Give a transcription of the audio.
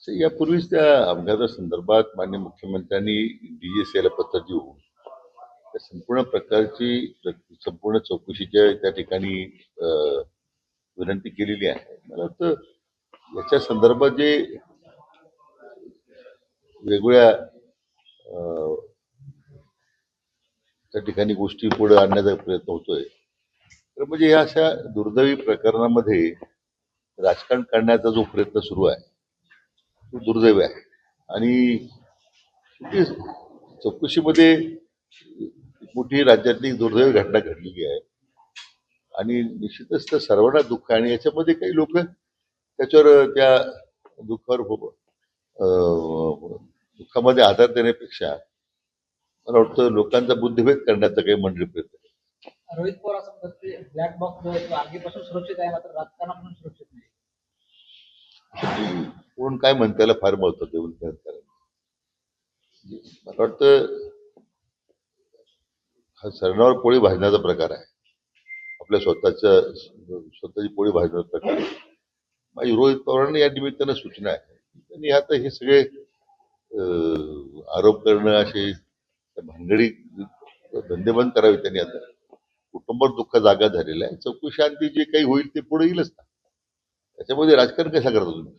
यापूर्वीच त्या अपघातासंदर्भात माननीय मुख्यमंत्र्यांनी DGCला पत्र देऊन त्या संपूर्ण प्रकारची संपूर्ण चौकशीच्या त्या ठिकाणी विनंती केलेली आहे. मला वाटतं याच्या संदर्भात जे वेगवेगळ्या त्या ठिकाणी गोष्टी पुढे आणण्याचा प्रयत्न होतोय, तर म्हणजे या अशा दुर्दैवी प्रकरणामध्ये राजकारण करण्याचा जो प्रयत्न सुरू आहे तो दुर्दैवी आहे. आणि चौकशीमध्ये मोठी राज्यातली दुर्दैवी घटना घडलेली आहे आणि निश्चितच त्या सर्वांना दुःख आहे. आणि याच्यामध्ये काही लोक त्याच्यावर त्या दुःखावर दुःखामध्ये आधार देण्यापेक्षा मला वाटतं लोकांचा बुद्धिभेद करण्याचा काही मंडळी प्रयत्न. रोहित पवार असं म्हणतात की ब्लॅक बॉक्स जो आहे तो आगीपासून सुरक्षित आहे, मात्र राजकारणापासून सुरक्षित नाही. कोण काय म्हणते त्याला फार महत्व देऊन करायला. मला वाटतं हा सरणावर पोळी भाजण्याचा प्रकार आहे. आपल्या स्वतःची पोळी भाजण्याचा प्रकार आहे. माझी रोहित पवारांना या निमित्तानं सूचना आहे. त्यांनी आता हे सगळे आरोप करणं असे भानगडी धंदे बंद करावे. त्यांनी आता कुटुंबावर दुःख जागा झालेला आहे. चौकशी शांती जे काही होईल ते पुढे येईलच ना. त्याच्यामध्ये राजकारण कशा करता तुम्ही?